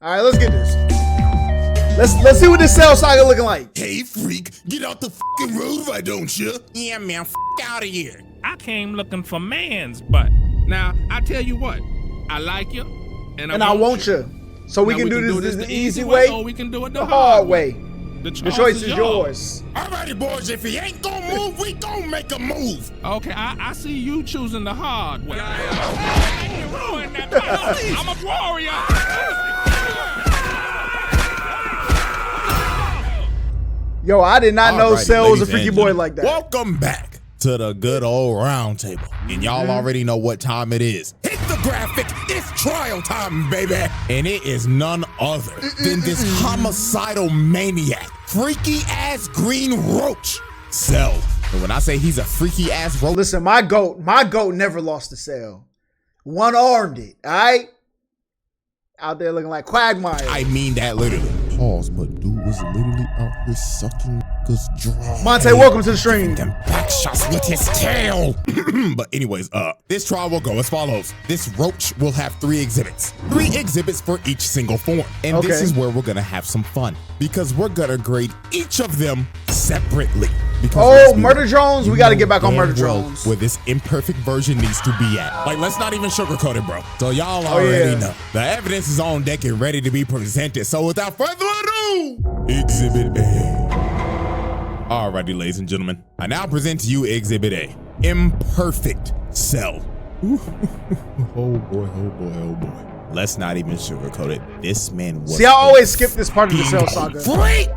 All right, let's get this. Let's see what this Cell Saga looking like. Hey, freak, get out the fucking road, why don't you? Yeah, man, out of here. I came looking for man's butt. Now, I tell you what, I like you, and I want you. So we can do this the easy way, or we can do it the hard way. The choice is yours. Alrighty, boys, if he ain't gonna move, we gonna make a move. Okay, I see you choosing the hard way. I'm a warrior. Yo, I did not know Cell was a freaky boy like that. Welcome back to the good old round table. And y'all already know what time it is. Hit the graphic, it's trial time, baby. And it is none other than this homicidal maniac, freaky ass green roach, Cell. And when I say he's a freaky ass roach. Listen, my goat never lost to Cell. One-armed it, all right? Out there looking like Quagmire. I mean that literally. Pause, but dude was literally out here sucking niggas dry. Monte, welcome to the stream. Them back shots with his tail. But anyways, this trial will go as follows. This roach will have 3 exhibits. 3 exhibits for each single form. And this is where we're gonna have some fun, because we're gonna grade each of them separately. Because Murder Drones, we gotta get back on Murder Drones. Where this imperfect version needs to be at. Like, let's not even sugarcoat it, bro. So y'all already know. The evidence is on deck and ready to be presented. So without further ado, Exhibit A. Alrighty, ladies and gentlemen, I now present to you Exhibit A. Imperfect Cell. Oh boy, oh boy, oh boy. Let's not even sugarcoat it. This man was— See, I always skip this part of the Cell Saga. Freak!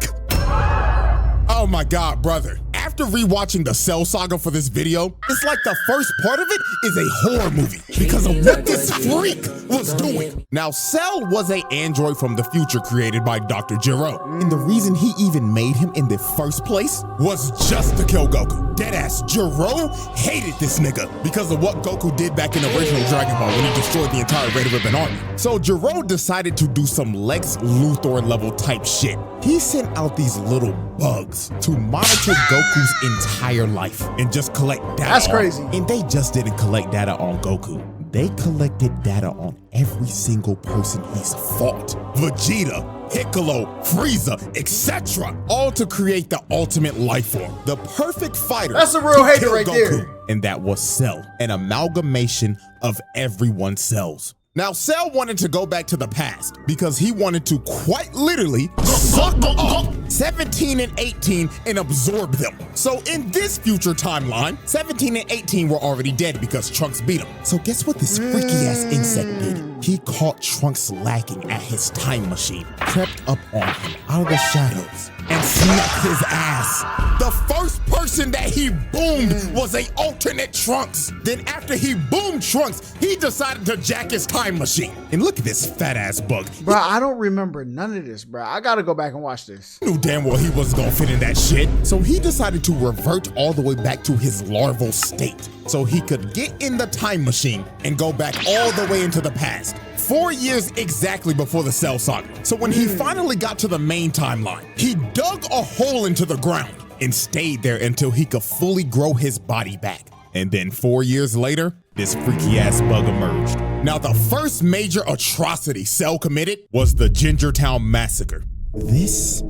Oh my God, brother. After rewatching the Cell Saga for this video, it's like the first part of it is a horror movie because of what this freak was doing. Now, Cell was an android from the future created by Dr. Gero. And the reason he even made him in the first place was just to kill Goku. Deadass, Gero hated this nigga because of what Goku did back in the original Dragon Ball when he destroyed the entire Red Ribbon Army. So Gero decided to do some Lex Luthor level type shit. He sent out these little bugs to monitor Goku's entire life and just collect data. That's crazy. And they just didn't collect data on Goku. They collected data on every single person he's fought. Vegeta, Piccolo, Frieza, etc. All to create the ultimate life form. The perfect fighter. That's a real hater right there. And that was Cell, an amalgamation of everyone's cells. Now, Cell wanted to go back to the past because he wanted to quite literally suck up 17 and 18 and absorb them. So in this future timeline, 17 and 18 were already dead because Trunks beat them. So guess what this freaky ass insect did? He caught Trunks lacking at his time machine, crept up on him out of the shadows, and smacked his ass. The first person that he boomed was a alternate Trunks. Then after he boomed Trunks, he decided to jack his time machine. And look at this fat ass bug. Bro, I don't remember none of this, bro. I gotta go back and watch this. He knew damn well he wasn't gonna fit in that shit. So he decided to revert all the way back to his larval state so he could get in the time machine and go back all the way into the past. 4 years exactly before the Cell Saga. So when he finally got to the main timeline, he dug a hole into the ground and stayed there until he could fully grow his body back. And then 4 years later, this freaky ass bug emerged. Now, the first major atrocity Cell committed was the Gingertown Massacre. This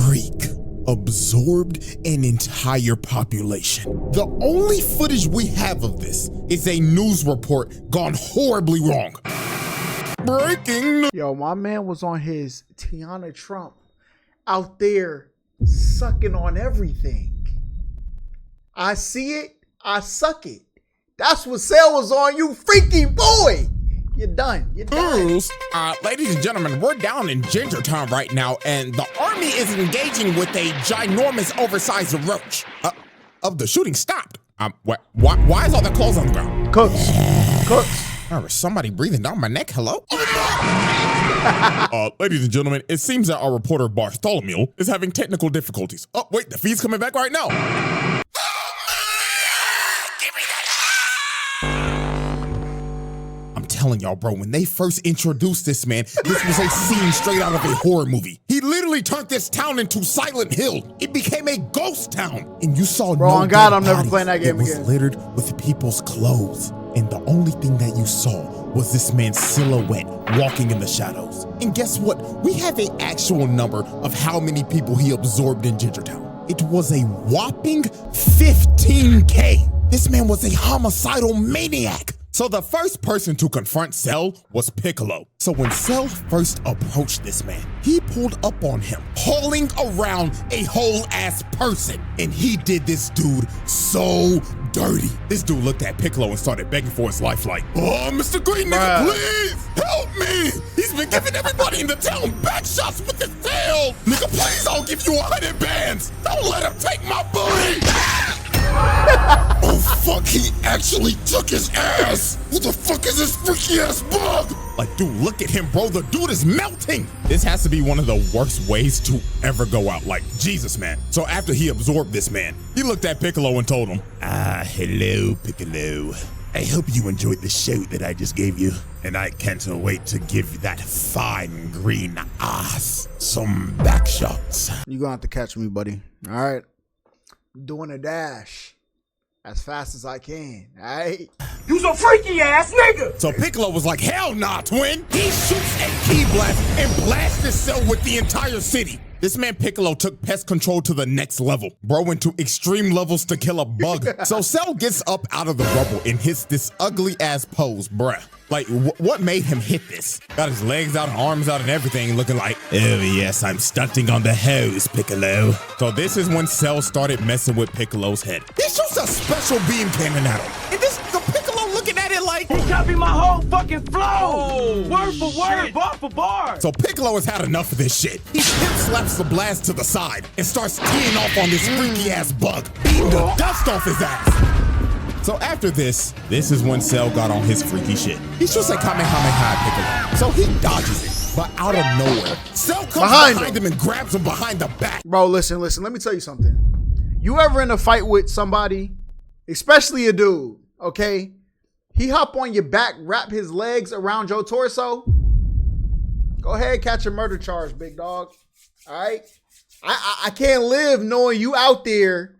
freak absorbed an entire population. The only footage we have of this is a news report gone horribly wrong. Breaking news. Yo, my man was on his Tiana Trump out there sucking on everything. I see it, I suck it. That's what Cell was on, you freaky boy. You're done. You're done. Ladies and gentlemen, we're down in Gingertown right now, and the army is engaging with a ginormous, oversized roach. Of the shooting stopped. Why is all the clothes on the ground? Cooks. Cooks. Is somebody breathing down my neck? Hello? Ladies and gentlemen, it seems that our reporter Bartholomew is having technical difficulties. Oh, wait, the feed's coming back right now. I'm telling y'all, bro, when they first introduced this man, this was a scene straight out of a horror movie. He literally turned this town into Silent Hill. It became a ghost town. And you saw bro, on God, I'm never playing that game again. It was littered with people's clothes. and the only thing that you saw was this man's silhouette walking in the shadows. And guess what? We have an actual number of how many people he absorbed in Gingertown. It was a whopping 15K. This man was a homicidal maniac. So the first person to confront Cell was Piccolo. So when Cell first approached this man, he pulled up on him, hauling around a whole ass person. And he did this dude so dirty. This dude looked at Piccolo and started begging for his life like, "Oh, Mr. Green nigga, please help me. He's been giving everybody in the town back shots with his tail. Nigga, please, I'll give you 100 bands. Don't let him take my booty." Oh fuck, he actually took his ass! Who the fuck is this freaky ass bug? Like, dude, look at him, bro. The dude is melting. This has to be one of the worst ways to ever go out. Like, Jesus, man. So after he absorbed this man, he looked at Piccolo and told him, hello, Piccolo. I hope you enjoyed the shout that I just gave you. And I can't wait to give that fine green ass some back shots. You're gonna have to catch me, buddy. All right. Doing a dash as fast as I can, all right? You's a freaky ass nigga! So Piccolo was like, hell nah, twin. He shoots a key blast and blasts his cell with the entire city. This man Piccolo took pest control to the next level. Bro went to extreme levels to kill a bug. So Cell gets up out of the rubble and hits this ugly ass pose, bruh. Like, what made him hit this? Got his legs out and arms out and everything, looking like, oh yes, I'm stunting on the hose, Piccolo. So this is when Cell started messing with Piccolo's head. He shoots a special beam cannon at him. And this the Piccolo looking at it like, He copied my whole fucking flow! Word for word, bar for bar! so Piccolo has had enough of this shit. He hip slaps the blast to the side and starts teeing off on this freaky ass bug, beating the dust off his ass. So after this is when Cell got on his freaky shit. He shoots a Kamehameha Piccolo, so he dodges it. But out of nowhere, Cell comes behind him and grabs him behind the back. Bro, listen, let me tell you something. You ever in a fight with somebody, especially a dude, okay? He hop on your back, wrap his legs around your torso. Go ahead, catch a murder charge, big dog. All right? I can't live knowing you out there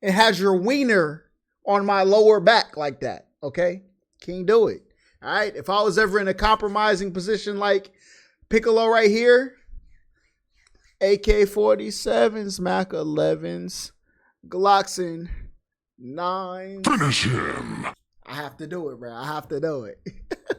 and has your wiener on my lower back like that, okay? Can't do it, all right? If I was ever in a compromising position like Piccolo right here, AK-47s, Mac 11s, Glocks and 9s. Finish him. I have to do it, bro. I have to do it.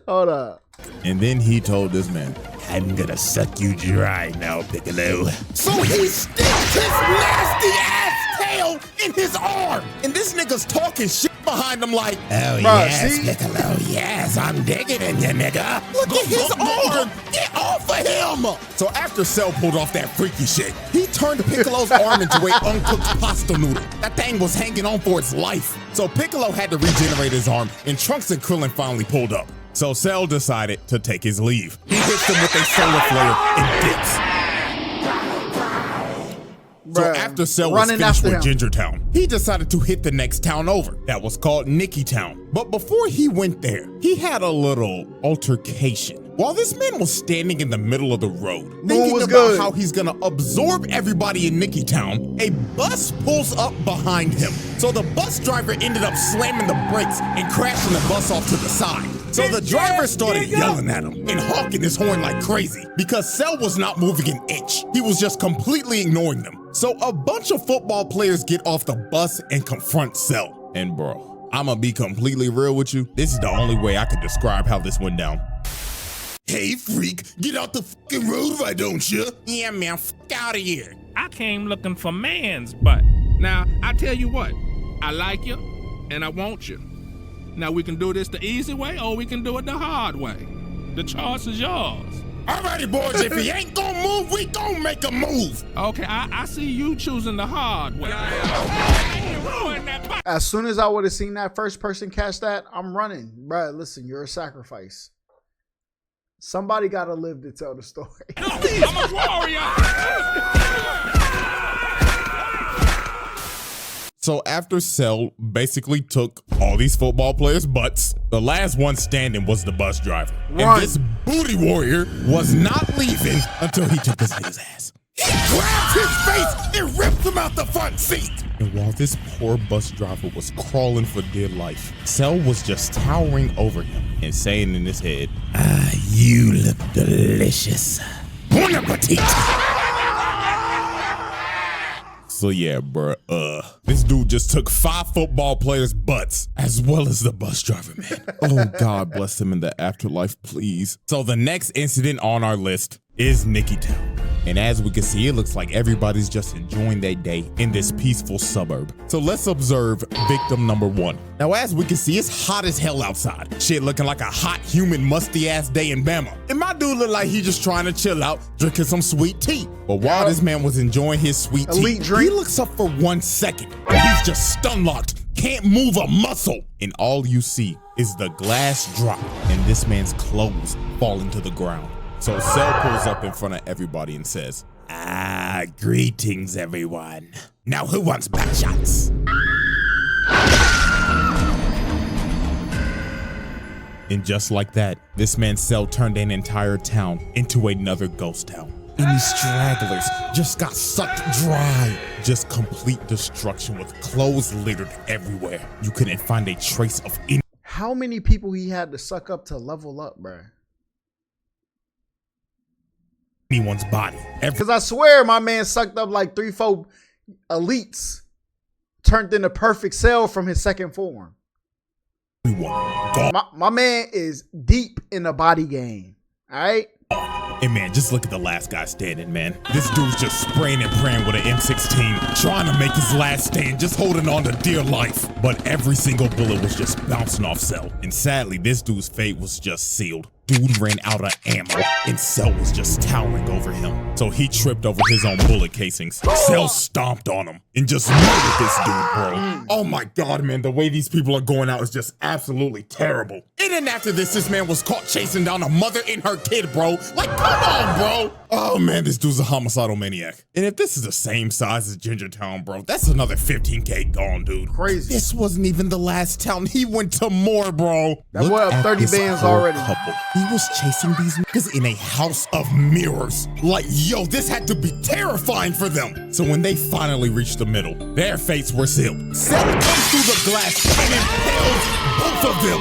Hold up. And then he told this man, I'm gonna suck you dry now, Piccolo. So he sticks his nasty ass tail in his arm. And this nigga's talking shit behind him like, oh yes, Piccolo, yes, I'm digging in you, nigga. Look at his arm. Get off of him. So after Cell pulled off that freaky shit, he turned Piccolo's arm into an uncooked pasta noodle. That thing was hanging on for its life. So Piccolo had to regenerate his arm, and Trunks and Krillin finally pulled up. So Cell decided to take his leave. He hits him with a solar flare and dips. So after Cell was finished with Gingertown, he decided to hit the next town over. That was called Nickytown. But before he went there, he had a little altercation. While this man was standing in the middle of the road, thinking about how he's gonna absorb everybody in Nickytown, a bus pulls up behind him. So the bus driver ended up slamming the brakes and crashing the bus off to the side. So the driver started yelling at him and honking his horn like crazy because Cell was not moving an inch. He was just completely ignoring them. So a bunch of football players get off the bus and confront Cell. And bro, I'ma be completely real with you. This is the only way I could describe how this went down. Hey freak, get out the fucking road, why don't you? Yeah man, f out of here. I came looking for man's butt. Now, I tell you what, I like you and I want you. Now we can do this the easy way or we can do it the hard way. The choice is yours. Alrighty boys, if he ain't gonna move, we gonna make a move. Okay, I see you choosing the hard way. As soon as I would have seen that first person catch that, I'm running. Bruh, listen, you're a sacrifice. Somebody gotta live to tell the story. No, I'm a warrior. So after Cell basically took all these football players' butts, the last one standing was the bus driver. And this booty warrior was not leaving until he took this nigga's ass. He grabbed his face and ripped him out the front seat. And while this poor bus driver was crawling for dear life, Cell was just towering over him and saying in his head, "Ah, you look delicious. Bon appetit." So yeah, bruh, this dude just took 5 football players' butts, as well as the bus driver, man. Oh, God bless him in the afterlife, please. So the next incident on our list is Nikki Town. And as we can see, it looks like everybody's just enjoying their day in this peaceful suburb. So let's observe victim number 1. Now, as we can see, it's hot as hell outside. Shit looking like a hot, humid, musty ass day in Bama. And my dude looked like he just trying to chill out, drinking some sweet tea. But while this man was enjoying his sweet tea, he looks up for 1 second. And he's just stun locked, can't move a muscle. And all you see is the glass drop and this man's clothes falling to the ground. So Cell pulls up in front of everybody and says, "Ah, greetings everyone. Now who wants back shots?" And just like that, this man's Cell turned an entire town into another ghost town. And these stragglers just got sucked dry. Just complete destruction with clothes littered everywhere. You couldn't find a trace of any. How many people he had to suck up to level up, bruh? Anyone's body. Because I swear my man sucked up like 3-4 elites, turned into perfect Cell from his second form. My man is deep in the body game. All right. And man, just look at the last guy standing, man. This dude's just spraying and praying with an M16, trying to make his last stand, just holding on to dear life. But every single bullet was just bouncing off Cell. And sadly, this dude's fate was just sealed. Dude ran out of ammo, and Cell was just towering over him. So he tripped over his own bullet casings. Cell stomped on him and just murdered this dude, bro. Oh my God, man, the way these people are going out is just absolutely terrible. And then after this man was caught chasing down a mother and her kid, bro. Like, come on, bro. Oh man, this dude's a homicidal maniac. And if this is the same size as Gingertown, bro, that's another 15K gone, dude. Crazy. This wasn't even the last town. He went to more, bro. That boy up 30 bands already. Couple. He was chasing these niggas in a house of mirrors. Like, yo, this had to be terrifying for them. So when they finally reached the middle, their fates were sealed. Cell comes through the glass and impales both of them.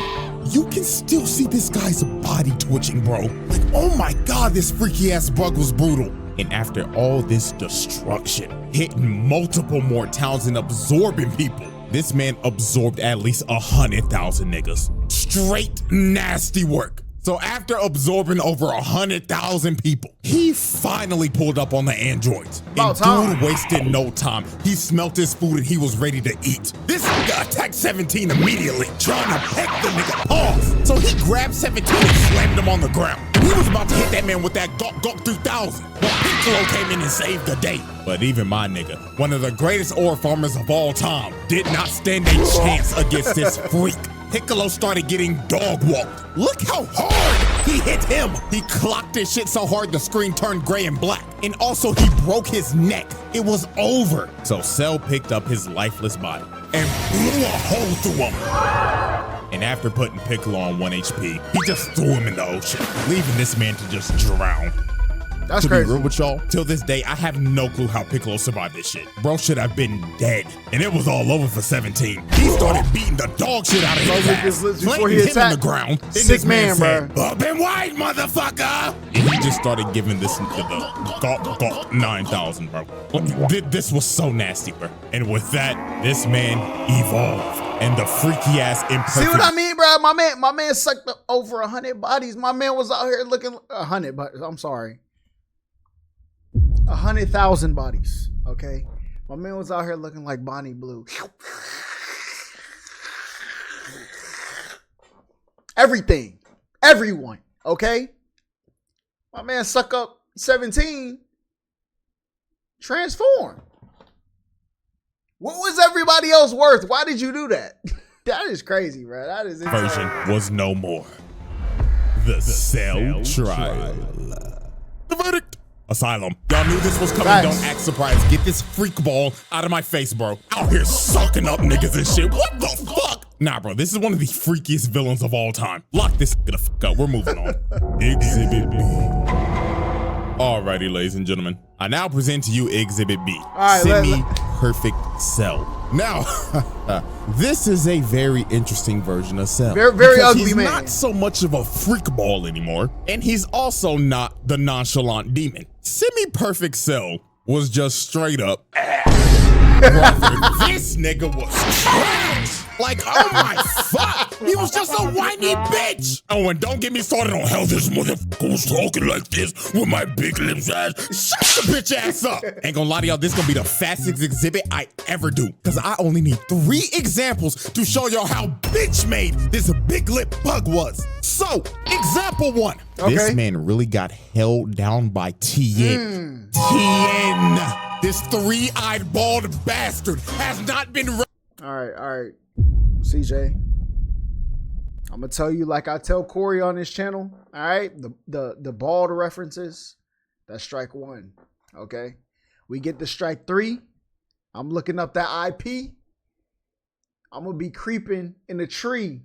You can still see this guy's body twitching, bro. Like, oh my God, this freaky ass bug was brutal. And after all this destruction, hitting multiple more towns and absorbing people, this man absorbed at least 100,000 niggas. Straight nasty work. So after absorbing over 100,000 people, he finally pulled up on the androids. And dude wasted no time. He smelt his food and he was ready to eat. This nigga attacked 17 immediately, trying to peck the nigga off. So he grabbed 17 and slammed him on the ground. He was about to hit that man with that Gawk 3000. But Piccolo came in and saved the day. But even my nigga, one of the greatest ore farmers of all time, did not stand a chance against this freak. Piccolo started getting dog walked. Look how hard he hit him. He clocked this shit so hard the screen turned gray and black. And also he broke his neck. It was over. So Cell picked up his lifeless body and blew a hole through him. And after putting Piccolo on 1 HP, he just threw him in the ocean, leaving this man to just drown. That's crazy. To be real with y'all, till this day, I have no clue how Piccolo survived this shit. Bro should have been dead. And it was all over for 17. He started beating the dog shit out of his ass, before he him in the ground. Then Sick this man, said, bro. "Up and wide, motherfucker!" And he just started giving this the Gawk 9000, bro. This was so nasty, bro. And with that, this man evolved. And the freaky ass imperfect. See what I mean, bro? My man sucked up over 100 bodies. My man was out here looking 100 bodies. I'm sorry. 100,000 bodies. Okay. My man was out here looking like Bonnie Blue. Everything. Everyone. Okay. My man suck up 17. Transform. What was everybody else worth? Why did you do that? That is crazy, bro. That is insane. Version was no more. The Cell trial. The verdict. Asylum. Y'all knew this was coming. Facts. Don't act surprised. Get this freak ball out of my face, bro. Out here sucking up niggas and shit. What the fuck? Nah, bro. This is one of the freakiest villains of all time. Lock this the fuck up. We're moving on. Exhibit B. Alrighty, ladies and gentlemen. I now present to you Exhibit B. All right, perfect Cell. Now, this is a very interesting version of Cell. Very because ugly he's man. not so much of a freak ball anymore, and he's also not the nonchalant demon. Semi-perfect Cell was just straight up brother, this nigga was trash. Like, oh my fuck, he was just a whiny bitch. Oh, and don't get me started on how this motherfucker was talking like this with my big lips ass. Shut the bitch ass up. Ain't gonna lie to y'all, this gonna be the fastest exhibit I ever do, because I only need 3 examples to show y'all how bitch made this big lip bug was. So, example 1. Okay. This man really got held down by Tien. Tien, this 3-eyed bald bastard has not been. All right, CJ. I'm gonna tell you like I tell Corey on this channel. All right, the bald references, that's strike 1. Okay, we get to strike 3. I'm looking up that IP. I'm gonna be creeping in the tree,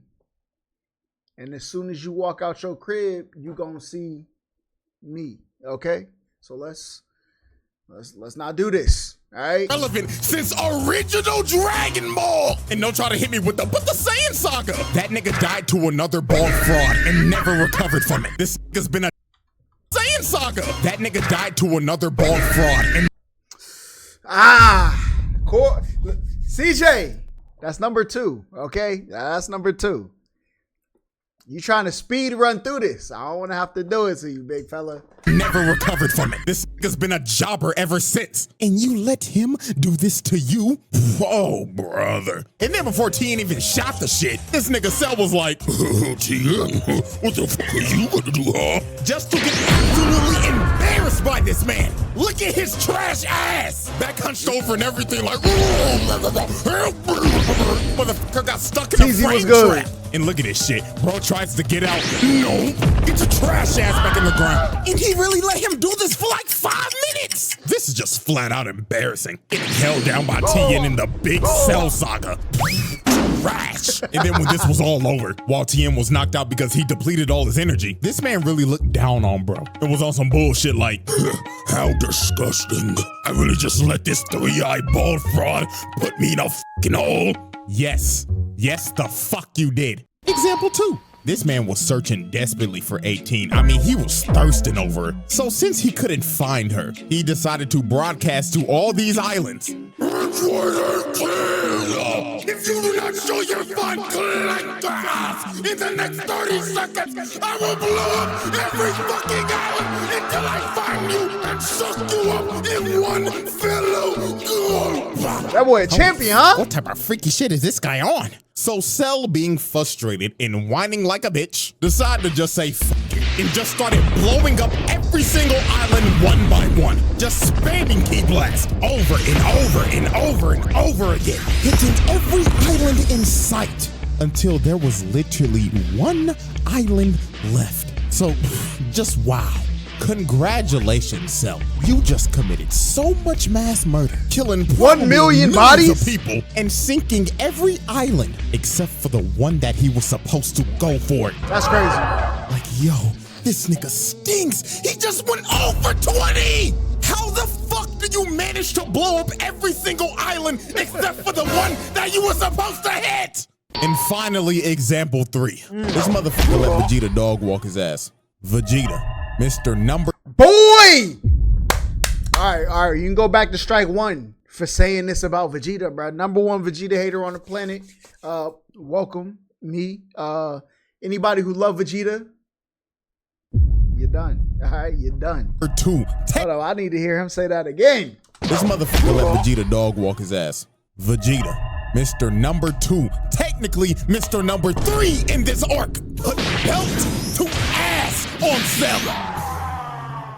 and as soon as you walk out your crib, you gonna see me. Okay, so let's not do this. All right. Relevant since original Dragon Ball. And don't try to hit me with the Saiyan saga. That nigga died to another bald fraud and never recovered from it. This nigga's been a Saiyan saga. That nigga died to another bald fraud and CJ, that's number 2. Okay, that's number 2. You trying to speed run through this? I don't want to have to do it to you, big fella. never recovered from it. This nigga's been a jobber ever since. And you let him do this to you? Oh, brother. And then before Tien even shot the shit, this nigga Cell was like, Tien, what the fuck are you gonna do, huh? Just to get absolutely embarrassed by this man. Look at his trash ass. Back hunched over and everything like, motherfucker got stuck in a frame trap. And look at this shit. Bro tries to get out. No, get your trash ass back in the ground. And he really let him do this for like 5 minutes. This is just flat out embarrassing. Getting held down by Tien in the big Cell saga. Trash. And then when this was all over, while Tien was knocked out because he depleted all his energy, this man really looked down on bro. It was on some bullshit like, how disgusting. I really just let this 3-eyed bald fraud put me in a fucking hole. Yes. Yes, the fuck you did. Example 2. This man was searching desperately for 18. I mean, he was thirsting over her. So since he couldn't find her, he decided to broadcast to all these islands. If you do not show your fun collectors in the next 30 seconds, I will blow up every fucking island until I find you and suck you up in one fellow go. That boy a champion, huh? What type of freaky shit is this guy on? So Cell, being frustrated and whining like a bitch, decided to just say f it and just started blowing up every single island one by one. Just spamming Key Blast over and over and over and over again, hitting every island in sight until there was literally one island left. So just wow. Congratulations, Cell. You just committed so much mass murder, killing 1 million bodies of people and sinking every island except for the one that he was supposed to go for. That's crazy. Like, yo, this nigga stinks. He just went over 20. How the fuck did you manage to blow up every single island except for the one that you were supposed to hit? And finally, example 3. This motherfucker let Vegeta dog walk his ass. Vegeta. Mr. Number Boy! All right. You can go back to strike 1 for saying this about Vegeta, bro. Number 1 Vegeta hater on the planet. Welcome me. Anybody who love Vegeta, you're done. All right, you're done. 2. Hold on, I need to hear him say that again. This motherfucker let Vegeta dog walk his ass. Vegeta. Mr. Number 2. Technically, Mr. Number 3 in this arc. Put belt to ass on Cell.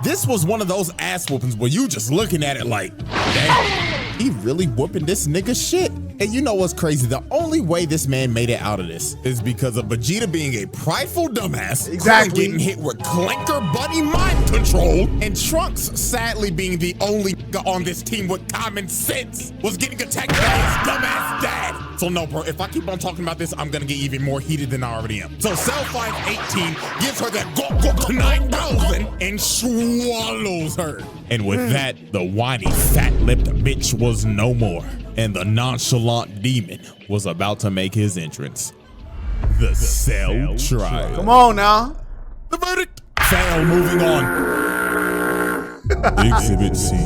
This was one of those ass whoopings where you just looking at it like, damn, he really whooping this nigga shit. And you know what's crazy? The only way this man made it out of this is because of Vegeta being a prideful dumbass, exactly, getting hit with clanker buddy mind control, and Trunks sadly being the only nigga on this team with common sense was getting attacked by his dumbass dad So no, bro, if I keep on talking about this, I'm gonna get even more heated than I already am. So Cell 518 gives her that go 9,000 and swallows her. And with that, the whiny, fat-lipped bitch was no more. And the nonchalant demon was about to make his entrance. The Cell trial. Come on now. The verdict. Cell moving on. Exhibit C.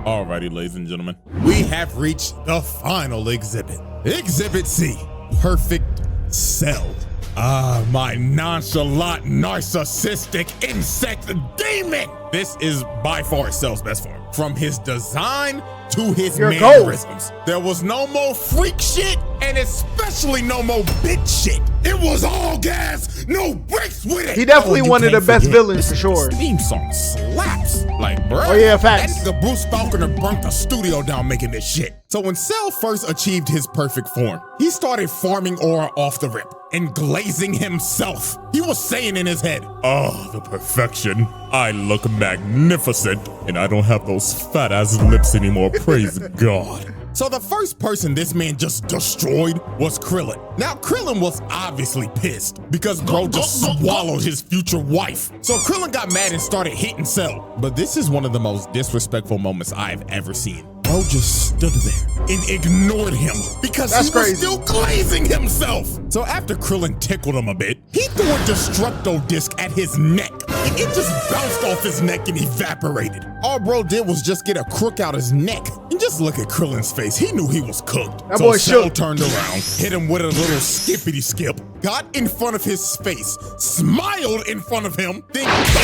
Alrighty, ladies and gentlemen, we have reached the final exhibit. Exhibit C, perfect Cell. Ah, my nonchalant, narcissistic insect demon. This is by far Cell's best form. From his design to his mannerisms. There was no more freak shit, and especially no more bitch shit. It was all gas, no breaks with it. He definitely one of the best villains for sure. This theme song slaps. Like, bro. Oh yeah, facts. That nigga Bruce Falconer burnt the studio down making this shit. So when Cell first achieved his perfect form, he started farming aura off the rip and glazing himself. He was saying in his head, oh, the perfection. I look magnificent, and I don't have those fat ass lips anymore, praise God. So the first person this man just destroyed was Krillin. Now Krillin was obviously pissed because bro just swallowed his future wife. So Krillin got mad and started hitting Cell. But this is one of the most disrespectful moments I've ever seen. Bro just stood there and ignored him because he was still glazing himself. So after Krillin tickled him a bit, he threw a Destructo disc at his neck. And it just bounced off his neck and evaporated. All bro did was just get a crook out his neck. And just look at Krillin's face. He knew he was cooked. That so boy Cell turned around, hit him with a little skippity skip, got in front of his face, smiled in front of him, then kicked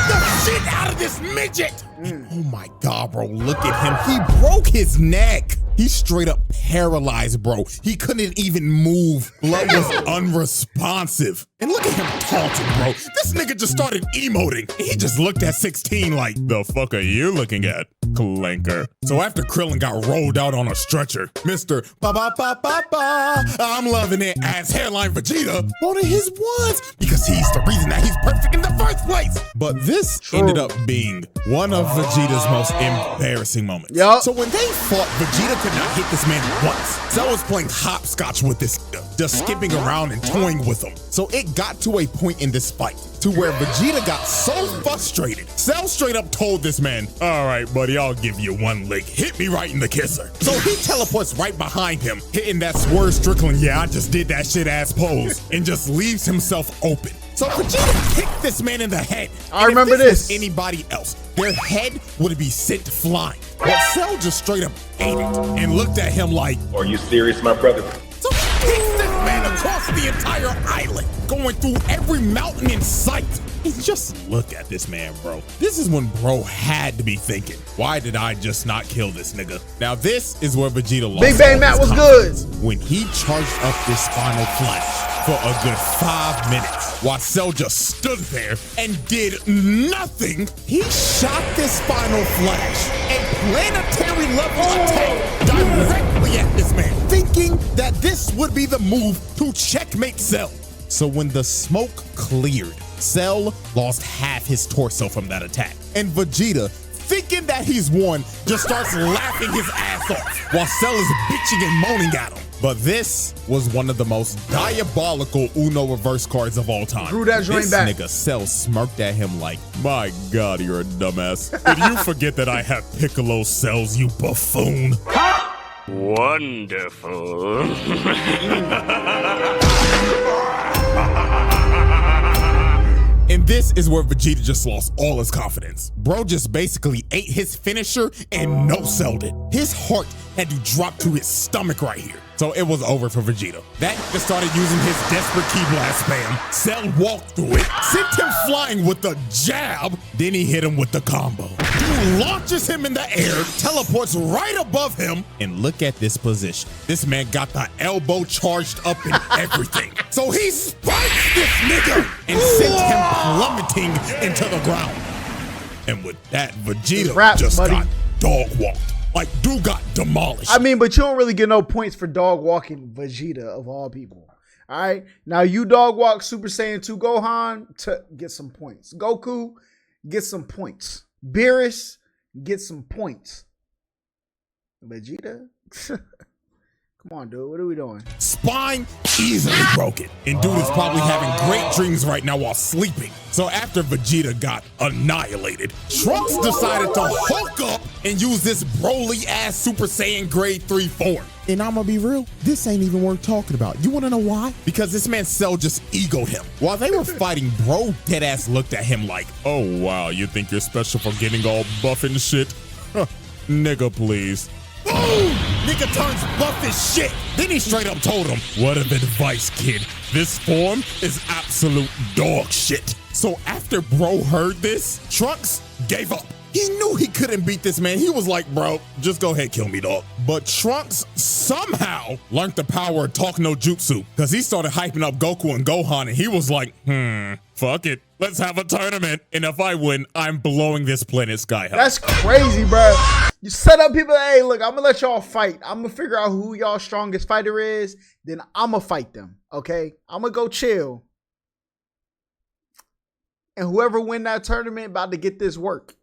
the shit out of this midget. Oh my God, bro, look at him. He broke his neck. He's straight up paralyzed, bro. He couldn't even move. Blood was unresponsive. And look at him taunting, bro. This nigga just started emoting. He just looked at 16 like, the fuck are you looking at, clanker? So after Krillin got rolled out on a stretcher, Mr. Ba-ba-ba-ba-ba, I'm loving it as Hairline Vegeta wanted his ones because he's the reason that he's perfect in the first place. But this ended up being one of Vegeta's most embarrassing moments. So when they fought, Vegeta could not hit this man once. Cell was playing hopscotch with this nigga, just skipping around and toying with him. So it got to a point in this fight to where Vegeta got so frustrated, Cell straight up told this man, all right, buddy, I'll give you one lick. Hit me right in the kisser. So he teleports right behind him, hitting that Swerve Strickland, yeah, I just did that shit ass pose, and just leaves himself open. So Vegeta kicked this man in the head. I remember this. Anybody else, their head would be sent flying. But Cell just straight up ate it and looked at him like, are you serious, my brother? So he kicks this man across the entire island, going through every mountain in sight. And just look at this man, bro. This is when bro had to be thinking, why did I just not kill this nigga? Now this is where Vegeta lost. Big Bang Matt was good. When he charged up this final flash for a good 5 minutes, while Cell just stood there and did nothing, he shot this final flash, a planetary level attack directly at this man, thinking that this would be the move to checkmate Cell. So when the smoke cleared, Cell lost half his torso from that attack. And Vegeta, thinking that he's won, just starts laughing his ass off while Cell is bitching and moaning at him. But this was one of the most diabolical Uno reverse cards of all time. Drew that joint back. This nigga Cell smirked at him like, my God, you're a dumbass. Did you forget that I have Piccolo cells, you buffoon? Wonderful. And this is where Vegeta just lost all his confidence. Bro just basically ate his finisher and no-selled it. His heart had to drop to his stomach right here. So it was over for Vegeta. That nigga started using his desperate ki blast spam. Cell walked through it, sent him flying with the jab, then he hit him with the combo. Dude launches him in the air, teleports right above him, and look at this position. This man got the elbow charged up and everything. So he spikes this nigga and sent him plummeting into the ground. And with that, Vegeta got dog walked. Like, dude got demolished. I mean, but you don't really get no points for dog walking Vegeta of all people. All right? Now, you dog walk Super Saiyan 2 Gohan to get some points. Goku, get some points. Beerus, get some points. Vegeta, Come on, dude. What are we doing? Spine easily broken. And dude is probably having great dreams right now while sleeping. So after Vegeta got annihilated, Trunks decided to Hulk up and use this Broly-ass Super Saiyan Grade 3 form. And I'm gonna be real, this ain't even worth talking about. You wanna know why? Because this man Cell just egoed him. While they were fighting, bro deadass looked at him like, oh wow, you think you're special for getting all buff and shit? Huh, nigga, please. Boom! Nigga turns buff as shit. Then he straight up told him, "What of advice, kid? This form is absolute dog shit." So after bro heard this, Trunks gave up. He knew he couldn't beat this man. He was like, bro, just go ahead, kill me, dog. But Trunks somehow learned the power of talk no jutsu because he started hyping up Goku and Gohan, and he was like, fuck it. Let's have a tournament. And if I win, I'm blowing this planet sky high. That's crazy, bro. You set up people, hey, look, I'm gonna let y'all fight. I'm gonna figure out who y'all strongest fighter is. Then I'm gonna fight them, okay? I'm gonna go chill. And whoever win that tournament about to get this work.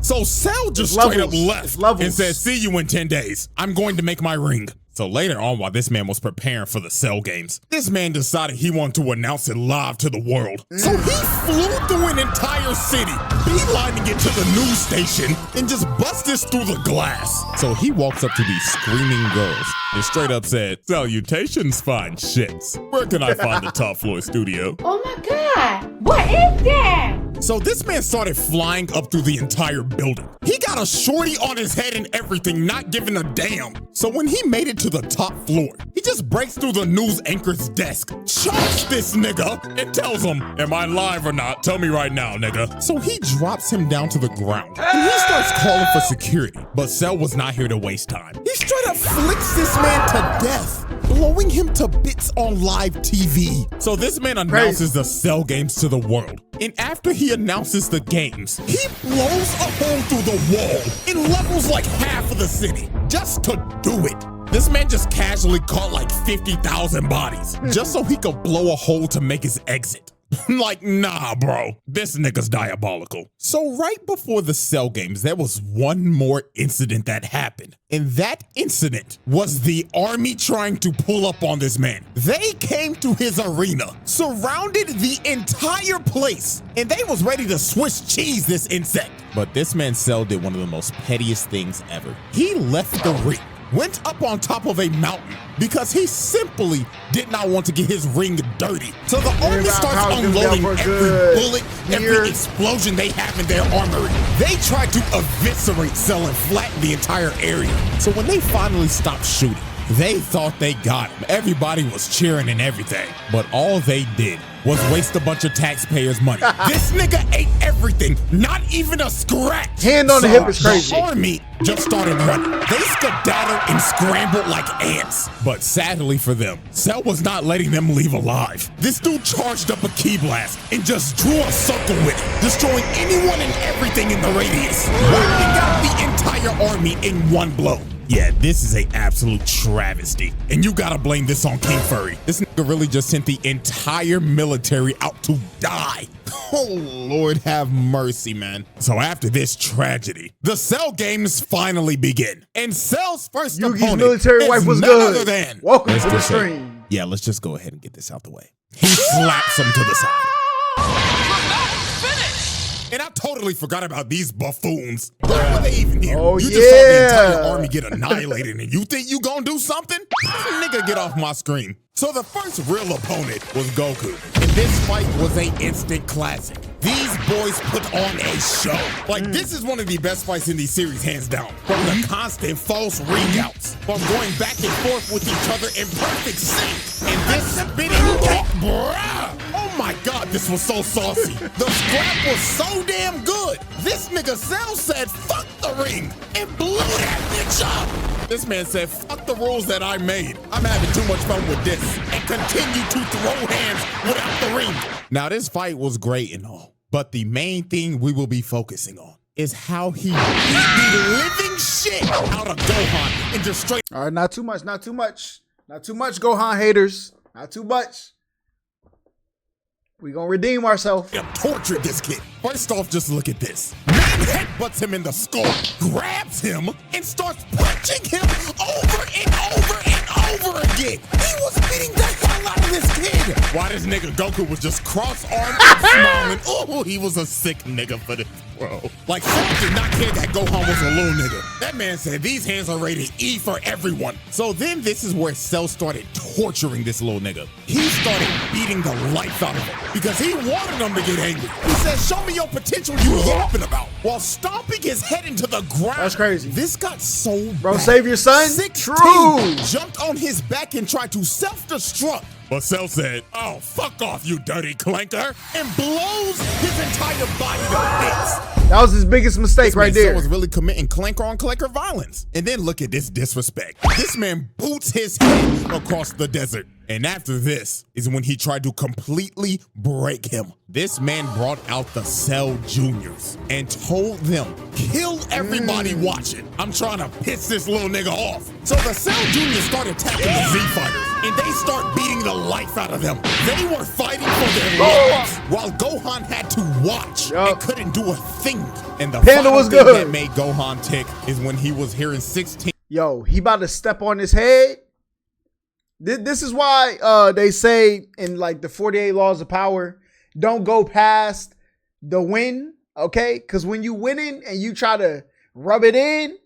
So Cell just straight up left and said, see you in 10 days. I'm going to make my ring. So later on, while this man was preparing for the Cell games, this man decided he wanted to announce it live to the world. So he flew through an entire city, beelining it to the news station, and just busted through the glass. So he walks up to these screaming girls and straight up said, salutations, fine shits. Where can I find the top floor studio? Oh my God, what is that? So this man started flying up through the entire building. He got a shorty on his head and everything, not giving a damn. So when he made it to the top floor, he just breaks through the news anchor's desk, chokes this nigga, and tells him, am I live or not? Tell me right now, nigga. So he drops him down to the ground, and he starts calling for security. But Cell was not here to waste time. He straight up flicks this man to death, blowing him to bits on live TV. So this man announces the Cell games to the world. And after he announces the games, he blows a hole through the wall and levels like half of the city just to do it. This man just casually caught like 50,000 bodies just so he could blow a hole to make his exit. Like, nah, bro, this nigga's diabolical. So right before the Cell games, there was one more incident that happened. And that incident was the army trying to pull up on this man. They came to his arena, surrounded the entire place, and they was ready to Swiss cheese this insect. But this man Cell did one of the most pettiest things ever. He left the ring, went up on top of a mountain because he simply did not want to get his ring dirty. So the army starts unloading every bullet, every explosion they have in their armory. They tried to eviscerate Cell and flatten the entire area. So when they finally stopped shooting, they thought they got him. Everybody was cheering and everything. But all they did was waste a bunch of taxpayers' money. This nigga ate everything, not even a scratch. Hand on the hip is crazy. The army just started running. They skedaddled and scrambled like ants. But sadly for them, Cell was not letting them leave alive. This dude charged up a key blast and just drew a circle with it, destroying anyone and everything in the radius, wiping out the entire army in one blow. Yeah, this is an absolute travesty. And you gotta blame this on King Furry. This nigga really just sent the entire military out to die. Oh, Lord have mercy, man. So after this tragedy, the Cell games finally begin. And Cell's first opponent military wife was none good. other than... Welcome to the stream. Yeah, let's just go ahead and get this out the way. He slaps him to the side. And I totally forgot about these buffoons. Why were they even here? Oh, you just saw the entire army get annihilated and you think you gonna do something? Nigga, get off my screen. So the first real opponent was Goku. And this fight was an instant classic. These boys put on a show. Like, this is one of the best fights in these series, hands down. From the constant false ring outs, from going back and forth with each other in perfect sync. And this spinning kick, bruh. Oh my God, this was so saucy. The scrap was so damn good. This nigga Cell said, fuck the ring, and blew that bitch up. This man said, fuck the rules that I made. I'm having too much fun with this, and continue to throw hands without the ring. Now, this fight was great and all, but the main thing we will be focusing on is how he beat the living shit out of Gohan and just straight. All right, not too much, not too much. Not too much, Gohan haters. Not too much. We gonna redeem ourselves. Tortured this kid. First off, just look at this. Man headbutts him in the skull, grabs him, and starts punching him over and over and over again. He was beating the hell out of this kid. While this nigga Goku was just cross-armed and smiling. Oh, he was a sick nigga for this, bro. Like, Cell did not care that Gohan was a little nigga. That man said these hands are rated E for everyone. So then this is where Cell started torturing this little nigga. He started beating the life out of him because he wanted him to get angry. He said, show me your potential you yapping about, while stomping his head into the ground. That's crazy. This got so Bro, bad. save your son? 16 True. jumped on his back and tried to self-destruct. But Cell said, oh, fuck off, you dirty clanker, and blows his entire body to bits. That was his biggest mistake right there. Cell was really committing clanker on clanker violence. And then look at this disrespect. This man boots his head across the desert. And after this is when he tried to completely break him. This man brought out the Cell Juniors and told them, kill everybody watching. I'm trying to piss this little nigga off. So the Cell Juniors started attacking the Z Fighters, and they start beating the life out of them. They were fighting for their lives, while Gohan had to watch and couldn't do a thing. And the Panda final was thing good. that made Gohan tick is when he was hearing 16. Yo, he about to step on his head. This is why they say in like the 48 laws of power, don't go past the win, okay? Because when you winning and you try to rub it in,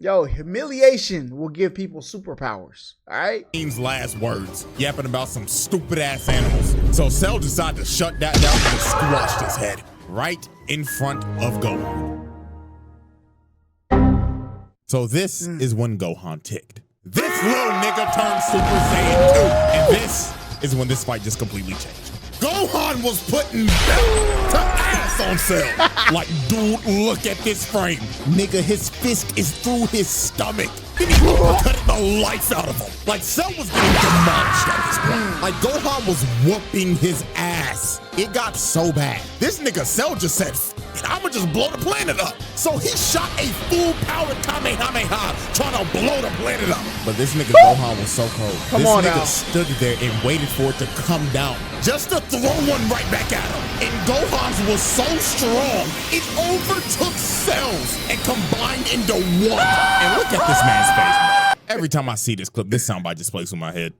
yo, humiliation will give people superpowers, all right? Last words, yapping about some stupid ass animals. So Cell decided to shut that down and squashed his head right in front of Gohan. So this is when Gohan ticked. This little nigga turned Super Saiyan 2. And this is when this fight just completely changed. Gohan was putting belt to ass on Cell. Like, dude, look at this frame. Nigga, his fist is through his stomach. Then he uppercutted the life out of him. Like, Cell was getting demolished at this point. Like, Gohan was whooping his ass. It got so bad. This nigga Cell just said, I'ma just blow the planet up. So he shot a full-powered Kamehameha trying to blow the planet up. But this nigga Gohan was so cold. This nigga stood there and waited for it to come down just to throw one right back at him. And Gohan's was so strong, it overtook Cell's and combined into one. And look at this man's face. Every time I see this clip, this soundbite just plays through my head.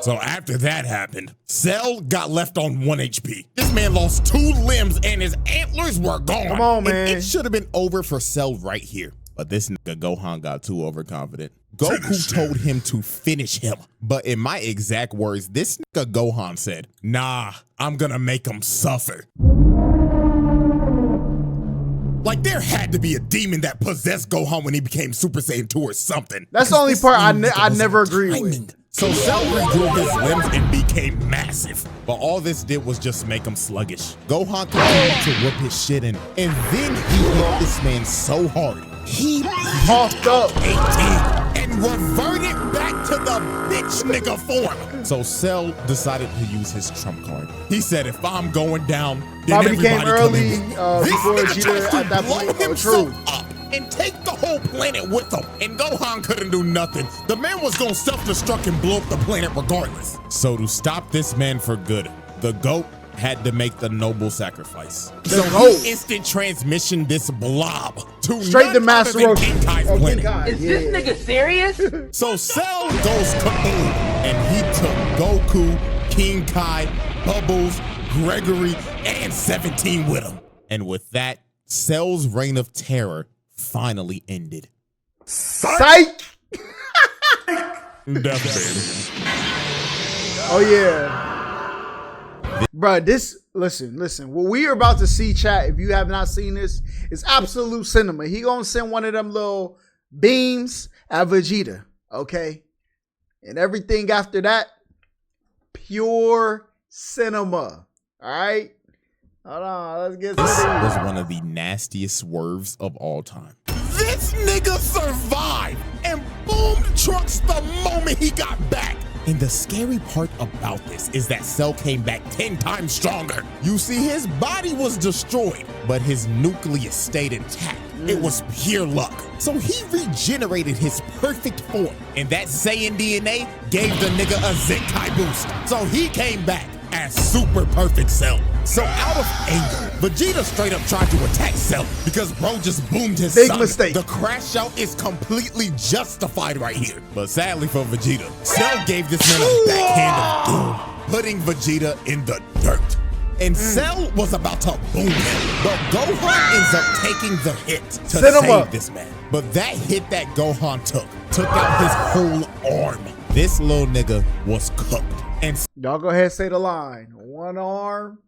So after that happened, Cell got left on 1 HP. This man lost 2 limbs and his antlers were gone. Come on, man. And it should have been over for Cell right here. But this nigga Gohan got too overconfident. Goku told him to finish him. But in my exact words, this nigga Gohan said, nah, I'm gonna make him suffer. Like, there had to be a demon that possessed Gohan when he became Super Saiyan 2 or something. That's the only part I never agreed with. So Cell regrew his limbs and became massive. But all this did was just make him sluggish. Gohan continued to whip his shit in. And then he hit this man so hard, he puffed up 18 and reverted back to the bitch nigga form. So Cell decided to use his trump card. He said, if I'm going down, then probably everybody came early this before nigga Vegeta tries to at that blow point. himself up and take the whole planet with him. And Gohan couldn't do nothing. The man was gonna self-destruct and blow up the planet regardless. So to stop this man for good, the GOAT had to make the noble sacrifice. So he instant transmission this blob to straight to Master Roshi. Genkai's planet. Is this nigga serious? So Cell goes kaboom, and he took Goku, King Kai, Bubbles, Gregory, and 17 with him. And with that, Cell's reign of terror finally ended. Psych! Death, baby. Oh yeah. Bruh, this, listen. What we are about to see, chat, if you have not seen this, is absolute cinema. He gonna send one of them little beams at Vegeta, okay? And everything after that, pure cinema, all right? Hold on, let's get this started. was one of the nastiest swerves of all time. This nigga survived and boomed Trunks the moment he got back. And the scary part about this is that Cell came back 10 times stronger. You see, his body was destroyed, but his nucleus stayed intact. It was pure luck. So he regenerated his perfect form, and that Saiyan DNA gave the nigga a Zenkai boost. So he came back as Super Perfect Cell. So out of anger, Vegeta straight up tried to attack Cell because bro just boomed his Big son. mistake. The crash out is completely justified right here. But sadly for Vegeta, Cell gave this man a backhand of doom, putting Vegeta in the dirt. And Cell was about to boom him, but Gohan ends up taking the hit to save this man. But that hit that Gohan took out his whole arm. This little nigga was cooked. And y'all go ahead and say the line. One arm.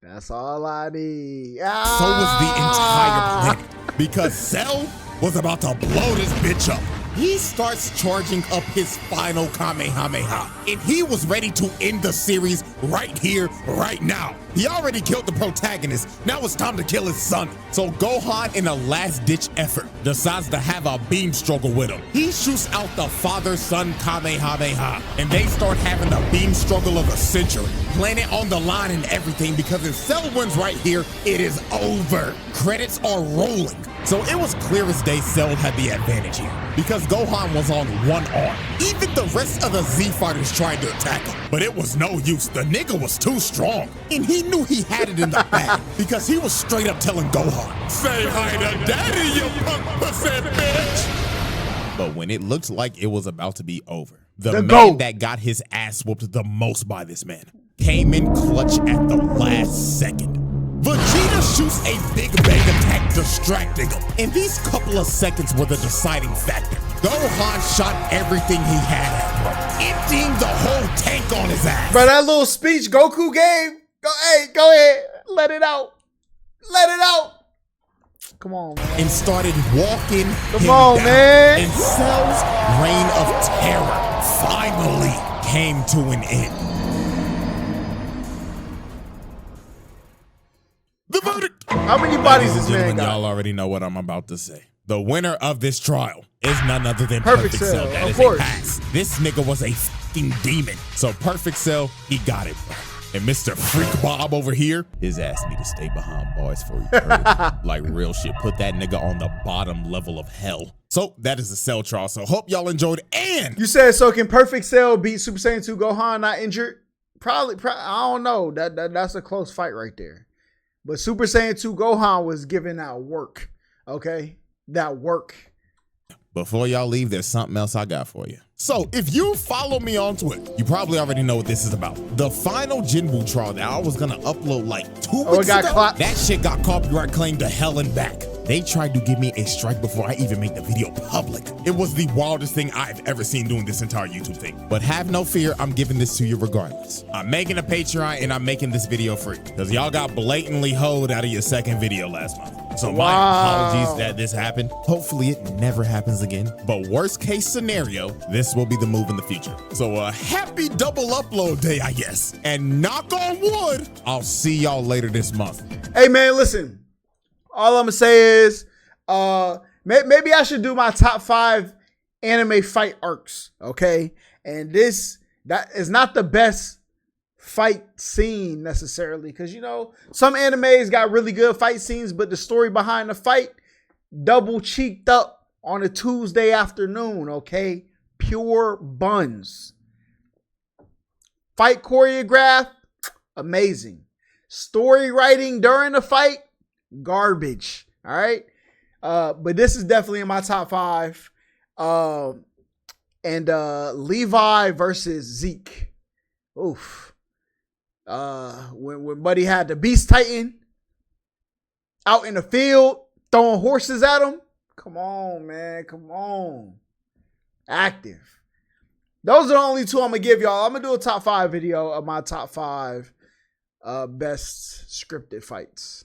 That's all I need. so was the entire planet, because Cell was about to blow this bitch up. He starts charging up his final Kamehameha, and he was ready to end the series right here, right now. He already killed the protagonist. Now it's time to kill his son. So Gohan, in a last-ditch effort, decides to have a beam struggle with him. He shoots out the father-son Kamehameha, and they start having the beam struggle of the century. Planet on the line and everything, because if Cell wins right here, it is over. Credits are rolling. So it was clear as day Cell had the advantage here, because Gohan was on one arm. Even the rest of the Z fighters tried to attack him, but it was no use. The nigga was too strong, and he knew he had it in the bag because he was straight up telling Gohan, "Say hi to daddy, you punk pussy bitch." But when it looked like it was about to be over, the man that got his ass whooped the most by this man came in clutch at the last second. Vegeta shoots a big bang attack, distracting him. And these couple of seconds were the deciding factor. Gohan shot everything he had at him, emptying the whole tank on his ass. Bro, that little speech Goku gave, go ahead, let it out. Let it out. Come on, man. And started walking Come on, down. man. And Cell's reign of terror finally came to an end. The verdict. How many bodies Ladies this and man gentlemen, got? y'all already know what I'm about to say. The winner of this trial is none other than Perfect Cell. That of is course. a pass. This nigga was a fucking demon. So Perfect Cell, he got it. And Mr. Freak Bob over here, his ass need to stay behind bars for eternity. Like real shit. Put that nigga on the bottom level of hell. So that is the Cell trial. So hope y'all enjoyed. And You said, so can Perfect Cell beat Super Saiyan 2 Gohan not injured? Probably I don't know. That's a close fight right there. But Super Saiyan 2 Gohan was giving that work. Okay? That work. before y'all leave, there's something else I got for you. So if you follow me on Twitter, you probably already know what this is about. The final Jinwoo trial that I was gonna upload like 2 weeks ago, that shit got copyright claimed to hell and back. They tried to give me a strike before I even made the video public. It was the wildest thing I've ever seen doing this entire YouTube thing. But have no fear, I'm giving this to you regardless. I'm making a Patreon and I'm making this video free because y'all got blatantly hoed out of your second video last month. So my apologies that this happened. Hopefully it never happens again. But worst case scenario, this will be the move in the future. So a happy double upload day, I guess. And knock on wood, I'll see y'all later this month. Hey man, listen. All I'm gonna say is, maybe I should do my top 5 anime fight arcs, okay? And that is not the best fight scene necessarily, because you know some animes got really good fight scenes, but the story behind the fight double cheeked up on a Tuesday afternoon, okay? Pure buns. Fight choreograph, amazing. Story writing during the fight, garbage. All right. But this is definitely in my top 5. And Levi versus Zeke. Oof. When Buddy had the Beast Titan out in the field throwing horses at him. Come on, man. Come on. Active. Those are the only 2 I'm gonna give y'all. I'm gonna do a top 5 video of my top 5 best scripted fights.